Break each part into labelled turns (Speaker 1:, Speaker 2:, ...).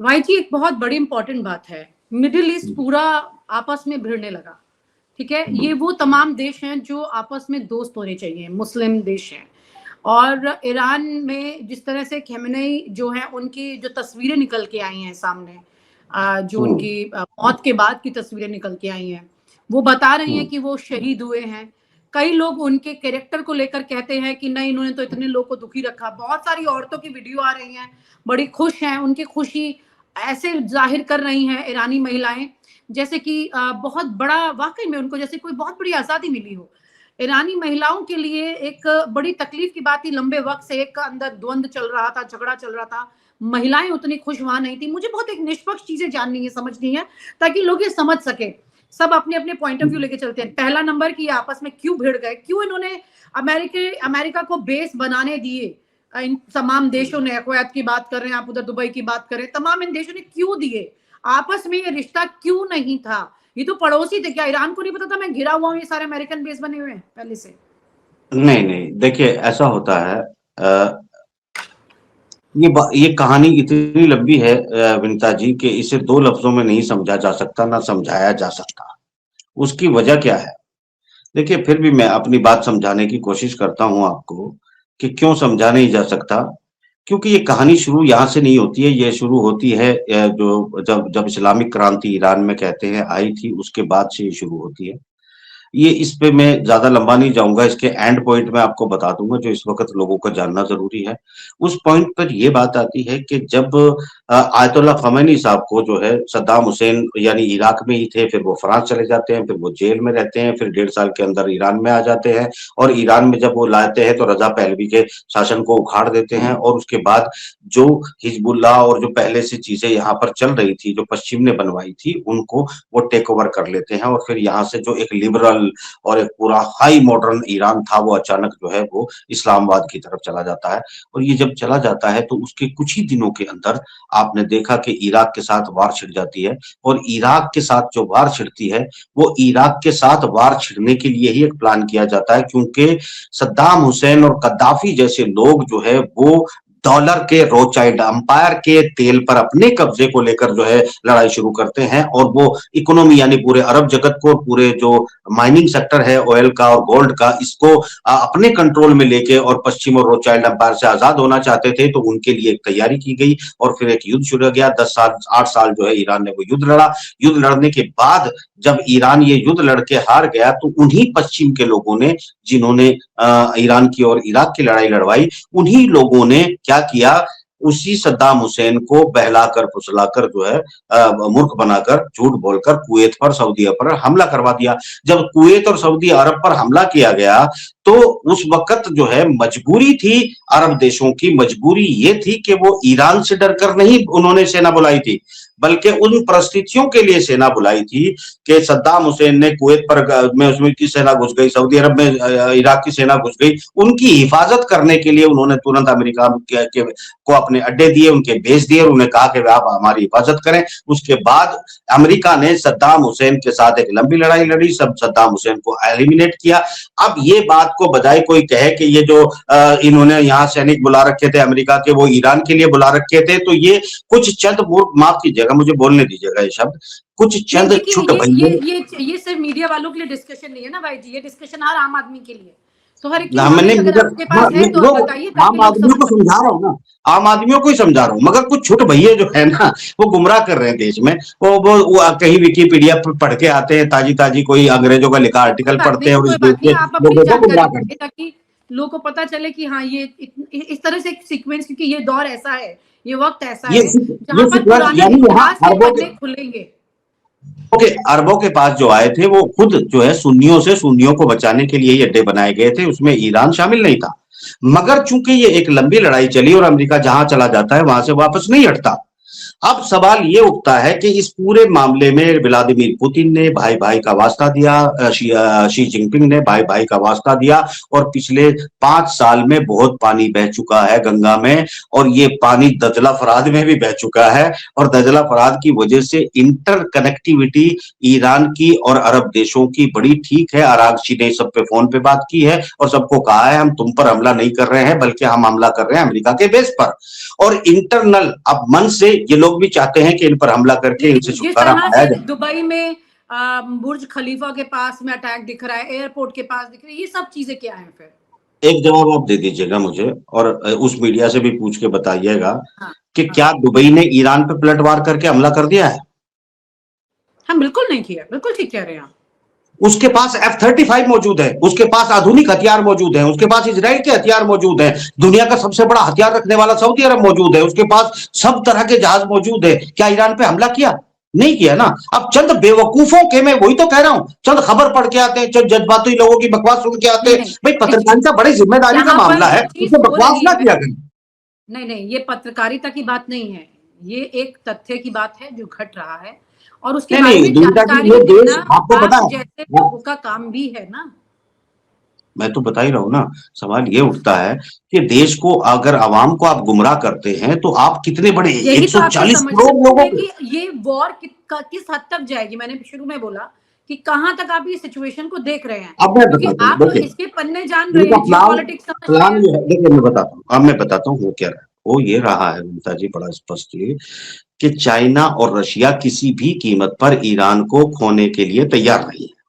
Speaker 1: भाई जी, एक बहुत बड़ी इंपॉर्टेंट बात है। मिडिल ईस्ट पूरा आपस में भिड़ने लगा। ठीक है, ये वो तमाम देश हैं जो आपस में दोस्त होने चाहिए, मुस्लिम देश हैं। और ईरान में जिस तरह से खेमेनेई जो है, उनकी जो तस्वीरें निकल के आई हैं सामने, जो उनकी मौत के बाद की तस्वीरें निकल के आई हैं, वो बता रही हैं कि वो शहीद हुए हैं। कई लोग उनके कैरेक्टर को लेकर कहते हैं कि नहीं, इन्होंने तो इतने लोग को दुखी रखा। बहुत सारी औरतों की वीडियो आ रही हैं, बड़ी खुश हैं, उनकी खुशी ऐसे जाहिर कर रही हैं ईरानी महिलाएं जैसे कि बहुत बड़ा, वाकई में उनको जैसे कोई बहुत बड़ी आजादी मिली हो। ईरानी महिलाओं के लिए एक बड़ी तकलीफ की बात थी, लंबे वक्त से एक का अंदर द्वंद चल रहा था, झगड़ा चल रहा था, महिलाएं उतनी खुश वहां नहीं थी। मुझे बहुत एक निष्पक्ष चीजें जाननी है, समझनी है, ताकि लोग ये समझ सके। सब अपने अपने पॉइंट ऑफ व्यू लेके चलते हैं। पहला नंबर कि आपस में क्यों भिड़ गए, क्यों इन्होंने अमेरिका को बेस बनाने दिए। इन तमाम देशों ने, कुवैत की बात कर रहे हैं आप, उधर दुबई की बात कर रहे हैं, तमाम इन देशों ने क्यों दिए, आपस में ये रिश्ता क्यों नहीं था। ये तो पड़ोसी थे, क्या ईरान को नहीं पता था मैं घिरा हुआ हूँ, ये सारे अमेरिकन बेस बने हुए हैं पहले से।
Speaker 2: नहीं नहीं, देखिए ऐसा होता है। ये कहानी इतनी लंबी है विनीता जी, कि इसे दो लफ्जों में नहीं समझा जा सकता, ना समझाया जा सकता। उसकी वजह क्या है? देखिए, फिर भी मैं अपनी बात समझाने की कोशिश करता हूँ आपको कि क्यों समझा नहीं जा सकता। क्योंकि ये कहानी शुरू यहाँ से नहीं होती है, ये शुरू होती है जो जब जब इस्लामिक क्रांति ईरान में कहते हैं आई थी, उसके बाद से ये शुरू होती है। ये इस पे मैं ज्यादा लंबा नहीं जाऊंगा, इसके एंड पॉइंट में आपको बता दूंगा जो इस वक्त लोगों को जानना जरूरी है। उस पॉइंट पर ये बात आती है कि जब आयतुल्लाह खमेनी साहब को जो है सद्दाम हुसैन, यानी इराक में ही थे, फिर वो फ्रांस चले जाते हैं, फिर वो जेल में रहते हैं, फिर 1.5 साल के अंदर ईरान में आ जाते हैं। और ईरान में जब वो लाते हैं तो रजा पहलवी के शासन को उखाड़ देते हैं, और उसके बाद जो हिजबुल्लाह और जो पहले से चीजें यहाँ पर चल रही थी, जो पश्चिम ने बनवाई थी, उनको वो टेक ओवर कर लेते हैं। और फिर यहाँ से जो एक लिबरल और एक पूरा हाई मॉडर्न ईरान था, वो अचानक जो है वो इस्लामाबाद की तरफ चला जाता है। और ये जब चला जाता है तो उसके कुछ ही दिनों के अंदर आपने देखा कि इराक के साथ वार छिड़ जाती है। और इराक के साथ जो वार छिड़ती है, वो इराक के साथ वार छिड़ने के लिए ही एक प्लान किया जाता है, क्योंकि सद्दाम हुसैन और कद्दाफी जैसे लोग जो है वो डॉलर के रोचाइल्ड अंपायर के तेल पर अपने कब्जे को लेकर जो है लड़ाई शुरू करते हैं। और वो इकोनॉमी, यानी पूरे अरब जगत को, पूरे जो माइनिंग सेक्टर है ऑयल का और गोल्ड का, इसको अपने कंट्रोल में लेके और पश्चिम और रोचाइल्ड अंपायर से आजाद होना चाहते थे। तो उनके लिए एक तैयारी की गई और फिर एक युद्ध शुरू हो गया। 10 साल 8 साल जो है ईरान ने वो युद्ध लड़ा। युद्ध लड़ने के बाद जब ईरान ये युद्ध लड़के हार गया, तो उन्हीं पश्चिम के लोगों ने, जिन्होंने ईरान की और इराक की लड़ाई लड़वाई, उन्हीं लोगों ने क्या किया, उसी सद्दाम हुसैन को बहलाकर फुसलाकर जो है मूर्ख बनाकर, झूठ बोलकर कुवैत पर, सऊदी अरब पर हमला करवा दिया। जब कुवैत और सऊदी अरब पर हमला किया गया, तो उस वक्त जो है मजबूरी थी, अरब देशों की मजबूरी ये थी कि वो ईरान से डरकर नहीं उन्होंने सेना बुलाई थी, बल्कि उन परिस्थितियों के लिए सेना बुलाई थी कि सद्दाम हुसैन ने कुवैत पर में उसमें की सेना घुस गई, सऊदी अरब में इराक की सेना घुस गई, उनकी हिफाजत करने के लिए उन्होंने तुरंत अमेरिका को अपने अड्डे दिए, उनके बेच दिए, और उन्हें कहा कि आप हमारी हिफाजत करें। उसके बाद अमेरिका ने सद्दाम हुसैन के साथ एक लंबी लड़ाई लड़ी, सब सद्दाम हुसैन को एलिमिनेट किया। अब ये बात को बजाय कोई कहे कि ये जो इन्होंने यहाँ सैनिक बुला रखे थे अमेरिका के, वो ईरान के लिए बुला रखे थे, तो ये कुछ चंद मूर्ख, माफ कीजिएगा मुझे बोलने दीजिएगा ये शब्द, कुछ
Speaker 1: नहीं,
Speaker 2: चंद
Speaker 1: देखिए,
Speaker 2: छुट
Speaker 1: ये सिर्फ मीडिया वालों के लिए डिस्कशन नहीं है ना भाई जी, ये डिस्कशन हर आम आदमी के लिए। तो हर एक की
Speaker 2: मैंने
Speaker 1: नॉलेज अगर
Speaker 2: मगर
Speaker 1: आपके पास है तो
Speaker 2: लोग,
Speaker 1: बताइए, ताकि
Speaker 2: आम
Speaker 1: लोग
Speaker 2: आदमियों
Speaker 1: समझ
Speaker 2: को
Speaker 1: सकें।
Speaker 2: समझा रहा हूँ ना, आम आदमियों को ही समझा रहा हूँ, मगर कुछ छुट भैये जो है ना, वो गुमराह कर रहे हैं देश में। वो कहीं विकीपीडिया पर पढ़ के आते हैं, ताजी ताजी कोई अंग्रेजों का लिखा
Speaker 1: कोई
Speaker 2: आर्टिकल
Speaker 1: बात
Speaker 2: पढ़ते हैं,
Speaker 1: नहीं,
Speaker 2: और इस
Speaker 1: कोई
Speaker 2: देश
Speaker 1: बात नहीं,
Speaker 2: के
Speaker 1: आप अपनी
Speaker 2: लोगों को
Speaker 1: जानकारी
Speaker 2: गुमराह करते
Speaker 1: दीजिए ताकि लोगों को पता चले कि हाँ, ये इस तरह से एक सीक्वेंस, क्योंकि ये दौर ऐसा है, ये वक्त ऐसा
Speaker 2: हैं।
Speaker 1: है जहां
Speaker 2: ये
Speaker 1: पर
Speaker 2: सीक्वेंस,
Speaker 1: पुराने
Speaker 2: यानी यहाँ
Speaker 1: इतिहास के
Speaker 2: अरबों
Speaker 1: पन्ने खुलेंगे।
Speaker 2: अरबों के पास जो आए थे, वो खुद जो है सुन्नियों से, सुन्नियों को बचाने के लिए ये अड्डे बनाए गए थे, उसमें ईरान शामिल नहीं था। मगर चूंकि ये एक लंबी लड़ाई चली और अमेरिका जहां चला जाता है वहां से वापस नहीं हटता। अब सवाल ये उठता है कि इस पूरे मामले में व्लादिमीर पुतिन ने भाई भाई का वास्ता दिया, शी जिनपिंग ने भाई भाई का वास्ता दिया, और पिछले 5 साल में बहुत पानी बह चुका है गंगा में, और ये पानी दजला फराद में भी बह चुका है। और दजला फराद की वजह से इंटर कनेक्टिविटी ईरान की और अरब देशों की बड़ी ठीक है। अरागची ने सब पे फोन पे बात की है और सबको कहा है हम तुम पर हमला नहीं कर रहे हैं, बल्कि हम हमला कर रहे हैं अमेरिका के बेस पर। और इंटरनल, अब मन से ये लोग भी चाहते हैं कि इन पर हमला करके इनसे
Speaker 1: जिस
Speaker 2: छुटकारा
Speaker 1: तरह
Speaker 2: पाया
Speaker 1: से
Speaker 2: जाए।
Speaker 1: दुबई में बुर्ज खलीफा के पास में अटैक दिख रहा है, एयरपोर्ट के पास दिख रही है, ये सब चीजें क्या है फिर?
Speaker 2: एक जवाब आप दे दीजिएगा मुझे, और उस मीडिया से भी पूछ के बताइएगा
Speaker 1: हाँ
Speaker 2: कि
Speaker 1: हाँ
Speaker 2: क्या दुबई ने ईरान पे पलटवार करके हमला कर दिया है?
Speaker 1: हाँ, बिल्कुल नहीं किया, बिल्कुल ठीक कह रहे हैं आप।
Speaker 2: उसके पास F-35 मौजूद है, उसके पास आधुनिक हथियार मौजूद हैं, उसके पास इजराइल के हथियार मौजूद हैं, दुनिया का सबसे बड़ा हथियार रखने वाला सऊदी अरब मौजूद है, उसके पास सब तरह के जहाज मौजूद है। क्या ईरान पे हमला किया? नहीं किया ना। अब चंद बेवकूफों के, मैं वही तो कह रहा हूं, चंद खबर पढ़ के आते हैं, चंद जज्बाती लोगों की बकवास सुन के आते
Speaker 1: नहीं
Speaker 2: हैं।
Speaker 1: नहीं,
Speaker 2: भाई
Speaker 1: देखिए,
Speaker 2: पत्रकारिता बड़ी जिम्मेदारी का
Speaker 1: यहाँ पर
Speaker 2: मामला
Speaker 1: जो
Speaker 2: है,
Speaker 1: चीज
Speaker 2: उसमें
Speaker 1: हो
Speaker 2: बकवास
Speaker 1: रही
Speaker 2: ना
Speaker 1: है,
Speaker 2: किया करें।
Speaker 1: नहीं नहीं, ये पत्रकारिता की बात नहीं है, ये एक तथ्य की बात है जो घट रहा है, और उसके
Speaker 2: नहीं
Speaker 1: बारे
Speaker 2: नहीं
Speaker 1: में
Speaker 2: दुविधा जी,
Speaker 1: जानकारी
Speaker 2: ये देश,
Speaker 1: देना
Speaker 2: आपको पता
Speaker 1: आप जैसे
Speaker 2: है,
Speaker 1: लोगों का काम भी है ना।
Speaker 2: मैं तो बता ही रहा हूँ ना। सवाल ये उठता है कि देश को अगर आवाम को आप गुमराह करते हैं तो आप कितने बड़े
Speaker 1: यही तो आपको
Speaker 2: 140
Speaker 1: समझना
Speaker 2: करोड़ लोगों
Speaker 1: है
Speaker 2: को।
Speaker 1: कि ये वॉर किस हद तक जाएगी। मैंने शुरू में बोला कि कहां तक आप ये सिचुएशन को देख रहे हैं,
Speaker 2: अब मैं
Speaker 1: क्योंकि
Speaker 2: बताता हूँ,
Speaker 1: आप तो
Speaker 2: देखिए
Speaker 1: इसके पन्ने जान रहे
Speaker 2: इनका
Speaker 1: हैं,
Speaker 2: प्लान,
Speaker 1: जियोपॉलिटिक्स समझते हैं।
Speaker 2: ये है, देखिए मैं बताता हूँ, अब मैं बताता हूँ वो क्या रहा है। वो ये रहा है ममता जी, बड़ा स्पष्ट ये, कि चाइना और रशिया किसी भी कीमत पर ईरान को खोने के लिए तैयार नहीं है।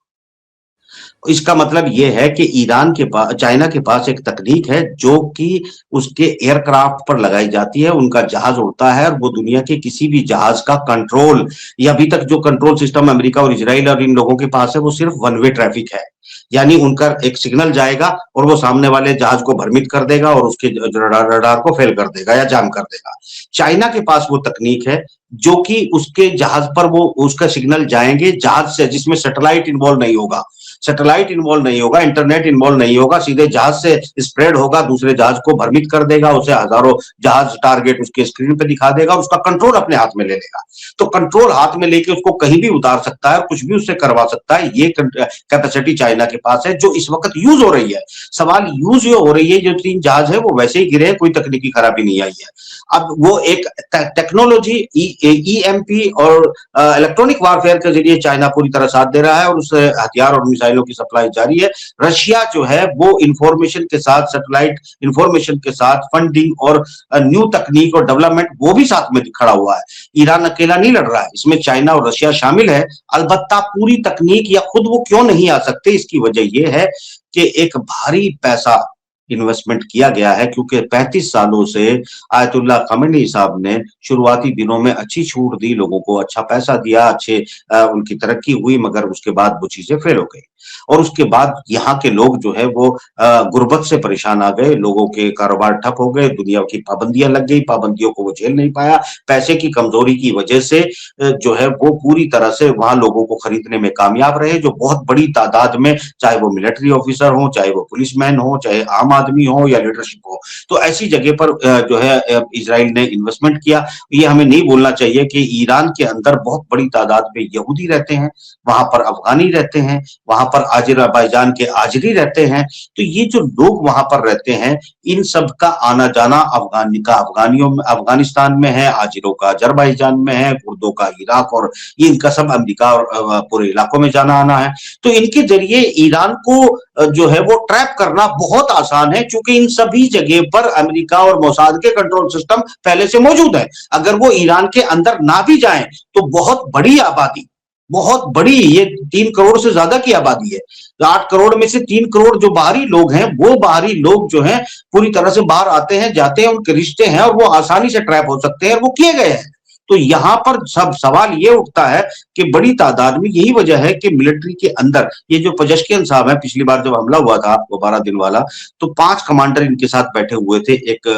Speaker 2: इसका मतलब यह है कि ईरान के पास, चाइना के पास एक तकनीक है जो कि उसके एयरक्राफ्ट पर लगाई जाती है, उनका जहाज उड़ता है और वो दुनिया के किसी भी जहाज का कंट्रोल, या अभी तक जो कंट्रोल सिस्टम अमेरिका और इजराइल और इन लोगों के पास है, वो सिर्फ वन वे ट्रैफिक है। यानी उनका एक सिग्नल जाएगा और वो सामने वाले जहाज को भ्रमित कर देगा और उसके रडार को फेल कर देगा या जाम कर देगा। चाइना के पास वो तकनीक है जो कि उसके जहाज पर वो उसका सिग्नल जाएंगे जहाज से, जिसमें सैटेलाइट इन्वॉल्व नहीं होगा, सैटेलाइट इन्वॉल्व नहीं होगा, इंटरनेट इन्वॉल्व नहीं होगा, सीधे जहाज से स्प्रेड होगा, दूसरे जहाज को भ्रमित कर देगा, उसे हजारों जहाज टारगेट उसके स्क्रीन पे दिखा देगा, उसका कंट्रोल अपने हाथ में ले लेगा। तो कंट्रोल हाथ में लेके उसको कहीं भी उतार सकता है, कुछ भी उससे करवा सकता है। ये कैपेसिटी चाइना के पास है जो इस वक्त यूज हो रही है। सवाल यूज ये हो रही है, जो 3 जहाज है वो वैसे ही गिरे हैं, कोई तकनीकी खराबी नहीं आई है। अब वो एक टेक्नोलॉजी ईएमपी और इलेक्ट्रॉनिक वारफेयर के जरिए चाइना पूरी तरह साथ दे रहा है और उस हथियार और मिसाइलों की सप्लाई जारी है। रशिया जो है वो इंफॉर्मेशन के साथ, सैटेलाइट इंफॉर्मेशन के साथ, फंडिंग और न्यू तकनीक और डेवलपमेंट वो भी साथ में खड़ा हुआ है। ईरान अकेला नहीं लड़ रहा है, इसमें चाइना और रशिया शामिल है। अलबत्ता पूरी तकनीक या खुद वो क्यों नहीं आ सकते, इसकी वजह यह है कि एक भारी पैसा इन्वेस्टमेंट किया गया है, क्योंकि 35 सालों से आयतुल्लाह खमेनी साहब ने शुरुआती दिनों में अच्छी छूट दी, लोगों को अच्छा पैसा दिया, अच्छे उनकी तरक्की हुई, मगर उसके बाद वो चीजें फेल हो गई और उसके बाद यहाँ के लोग जो है वो गुर्बत से परेशान आ गए, लोगों के कारोबार ठप हो गए, दुनिया की पाबंदियां लग गई, पाबंदियों को वो झेल नहीं पाया, पैसे की कमजोरी की वजह से जो है वो पूरी तरह से वहां लोगों को खरीदने में कामयाब रहे, जो बहुत बड़ी तादाद में, चाहे वो मिलिट्री ऑफिसर हो, चाहे वो पुलिसमैन हो, चाहे आम आदमी हो या लीडरशिप हो। तो ऐसी जगह पर जो है इजराइल ने इन्वेस्टमेंट किया। ये हमें नहीं भूलना चाहिए कि ईरान के अंदर बहुत बड़ी तादाद में यहूदी रहते हैं, वहां पर अफगानी रहते हैं, वहां पर आजरबाईजान के आजरी रहते हैं। तो ये जो लोग वहां पर रहते हैं, इन सब का आना जाना अफगानियों में, अफगानिस्तान में है, आजिरों का अजरबैजान में है, कुर्दों का इराक, और ये इनका सब अमेरिका और पूरे इलाकों में जाना आना है। तो इनके जरिए ईरान को जो है वो ट्रैप करना बहुत आसान है, क्योंकि इन सभी जगह पर अमेरिका और मोसाद के कंट्रोल सिस्टम पहले से मौजूद है। अगर वो ईरान के अंदर ना भी जाएं तो बहुत बड़ी आबादी, बहुत बड़ी, ये 3 करोड़ से ज्यादा की आबादी है, 8 करोड़ में से 3 करोड़ जो बाहरी लोग हैं, वो बाहरी लोग जो हैं पूरी तरह से बाहर आते हैं, जाते हैं, उनके रिश्ते हैं और वो आसानी से ट्रैप हो सकते हैं और वो किए गए हैं। तो यहां पर सब सवाल ये उठता है कि बड़ी तादाद में, यही वजह है कि मिलिट्री के अंदर ये जो पजेश्कियन साहब है, पिछली बार जब हमला हुआ था वो 12 दिन वाला, तो 5 कमांडर इनके साथ बैठे हुए थे एक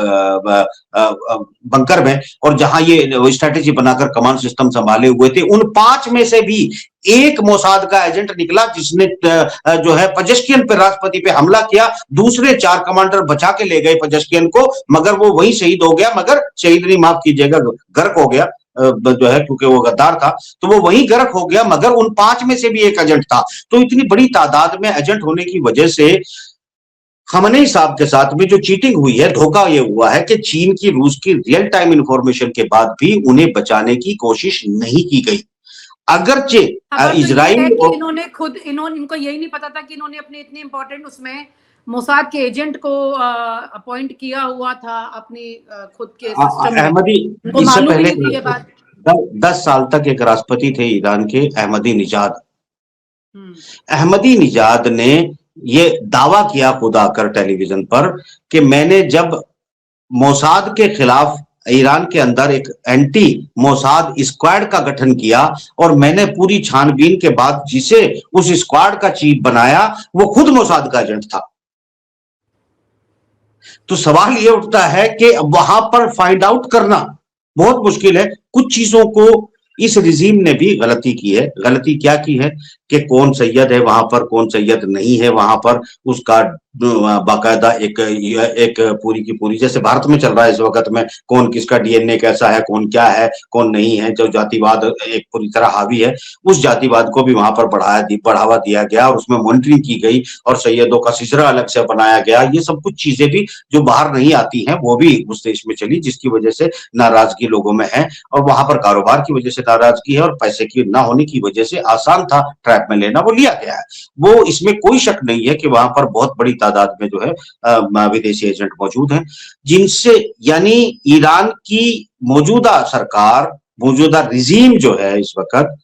Speaker 2: बंकर में, और जहां ये स्ट्रेटेजी बनाकर कमांड सिस्टम संभाले हुए थे, उन 5 में से भी एक मोसाद का एजेंट निकला जिसने जो है पजेश्कियन पे, राष्ट्रपति पे हमला किया। दूसरे 4 कमांडर बचा के ले गए पजेश्कियन को, मगर वो वहीं शहीद हो गया, मगर शहीद नहीं, माफ कीजिएगा, गर्क हो गया जो है, क्योंकि वो गद्दार था, तो वो वहीं गर्क हो गया, मगर उन 5 में से भी एक एजेंट था। तो इतनी बड़ी तादाद में एजेंट होने की वजह से खamenei साहब के साथ में जो चीटिंग हुई है, धोखा ये हुआ है कि चीन की, रूस की रियल टाइम इंफॉर्मेशन के बाद भी उन्हें बचाने की कोशिश नहीं की गई। अगरचे
Speaker 1: तो ये है
Speaker 2: इजराइल
Speaker 1: कि
Speaker 2: और
Speaker 1: इन्होंने खुद, इनको यही नहीं पता था कि इन्होंने अपने इतने इंपॉर्टेंट उसमें मोसाद के एजेंट को अपॉइंट किया हुआ था अपनी खुद के सिस्टम में।
Speaker 2: अहमदी,
Speaker 1: उनको
Speaker 2: इससे
Speaker 1: मालूम ही
Speaker 2: पहले
Speaker 1: नहीं थी ये बात।
Speaker 2: 10 साल तक एक राष्ट्रपति थे ईरान के, अहमदी निजाद।
Speaker 1: हम्म,
Speaker 2: अहमदी निजाद ने ये दावा किया खुद आकर टेलीविजन पर कि मैंने जब मोसाद के खिलाफ ईरान के अंदर एक एंटी मोसाद स्क्वाड का गठन किया और मैंने पूरी छानबीन के बाद जिसे उस स्क्वाड का चीफ बनाया वो खुद मोसाद का एजेंट था। तो सवाल ये उठता है कि वहां पर फाइंड आउट करना बहुत मुश्किल है। कुछ चीजों को इस रिजीम ने भी गलती की है। गलती क्या की है कि कौन सैयद है वहां पर, कौन सैयद नहीं है वहां पर, उसका बाकायदा एक पूरी की पूरी, जैसे भारत में चल रहा है इस वक्त में, कौन किसका डीएनए कैसा है, कौन क्या है, कौन नहीं है, जो जातिवाद एक पूरी तरह हावी है, उस जातिवाद को भी वहां पर बढ़ावा दिया गया और उसमें मॉनिटरिंग की गई और सैयदों का सिलसिला अलग से बनाया गया। ये सब कुछ चीजें भी जो बाहर नहीं आती हैं वो भी उस देश में चली, जिसकी वजह से नाराजगी लोगों में है और वहां पर कारोबार की वजह से नाराजगी है और पैसे की ना होने की वजह से आसान था ट्रैप में लेना, वो लिया गया है। वो इसमें कोई शक नहीं है कि वहां पर बहुत बड़ी तादाद में जो है विदेशी एजेंट मौजूद हैं, जिनसे यानी ईरान की मौजूदा सरकार, मौजूदा रिजीम जो है इस वक्त,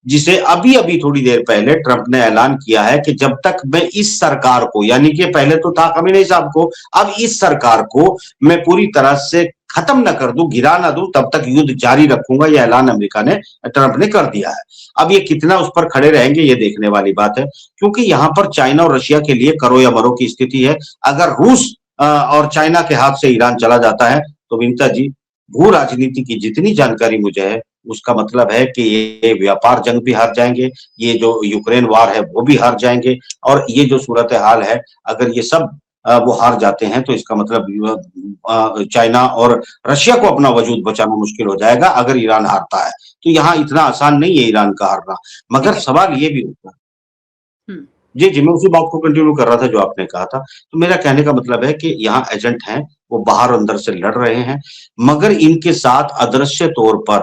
Speaker 2: जिसे अभी अभी थोड़ी देर पहले ट्रंप ने ऐलान किया है कि जब तक मैं इस सरकार को, यानी कि पहले तो था खमीनी साहब को, अब इस सरकार को मैं पूरी तरह से खत्म न कर दूं, गिरा ना दूं, तब तक युद्ध जारी रखूंगा, यह ऐलान अमेरिका ने, ट्रंप ने कर दिया है। अब ये कितना उस पर खड़े रहेंगे ये देखने वाली बात है, क्योंकि यहां पर चाइना और रशिया के लिए करो या मरो की स्थिति है। अगर रूस और चाइना के हाथ से ईरान चला जाता है तो विनीता जी, भू राजनीति की जितनी जानकारी मुझे है उसका मतलब है कि ये व्यापार जंग भी हार जाएंगे, ये जो यूक्रेन वार है वो भी हार जाएंगे, और ये जो सूरत हाल है अगर ये सब वो हार जाते हैं तो इसका मतलब चाइना और रशिया को अपना वजूद बचाना मुश्किल हो जाएगा अगर ईरान हारता है। तो यहाँ इतना आसान नहीं है ईरान का हारना। मगर सवाल ये भी होता है, जी जी, मैं उसी बात को कंटिन्यू कर रहा था जो आपने कहा था। तो मेरा कहने का मतलब है कि यहाँ एजेंट हैं, वो बाहर अंदर से लड़ रहे हैं, मगर इनके साथ अदृश्य तौर पर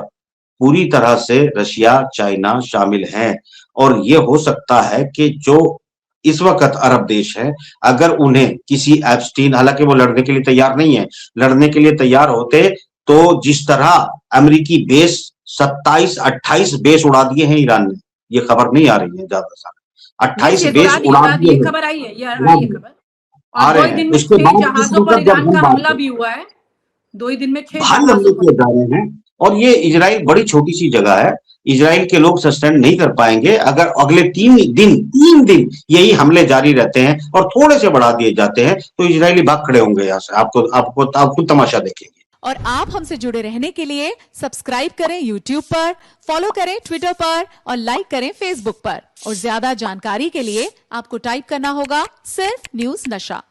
Speaker 2: पूरी तरह से रशिया, चाइना शामिल हैं। और ये हो सकता है कि जो इस वक्त अरब देश है, अगर उन्हें किसी एप्स्टीन, हालांकि वो लड़ने के लिए तैयार नहीं है, लड़ने के लिए तैयार होते तो जिस तरह अमेरिकी बेस 27-28 बेस उड़ा दिए हैं ईरान ने, ये खबर नहीं आ रही है ज्यादा सा, 28 बेस उड़ा दिए हैं,
Speaker 1: खबर आई है, ये आई है खबर।
Speaker 2: आ
Speaker 1: और
Speaker 2: रहे
Speaker 1: 2
Speaker 2: हैं।
Speaker 1: दिन में
Speaker 2: उसके
Speaker 1: 6
Speaker 2: बाद
Speaker 1: जहाजों पर ईरान का हमला भी हुआ है। 2 ही दिन में 6
Speaker 2: भारी हमले
Speaker 1: जहाजों
Speaker 2: किए जा रहे हैं और ये इजराइल बड़ी छोटी सी जगह है, इजराइल के लोग सस्टेन नहीं कर पाएंगे अगर अगले 3 दिन यही हमले जारी रहते हैं और थोड़े से बढ़ा दिए जाते हैं तो इजरायली भाग खड़े होंगे यहाँ से। आप खुद तमाशा देखेंगे।
Speaker 3: और आप हमसे जुड़े रहने के लिए सब्सक्राइब करें YouTube पर, फॉलो करें ट्विटर पर और लाइक करें Facebook पर। और ज्यादा जानकारी के लिए आपको टाइप करना होगा सिर्फ न्यूज नशा।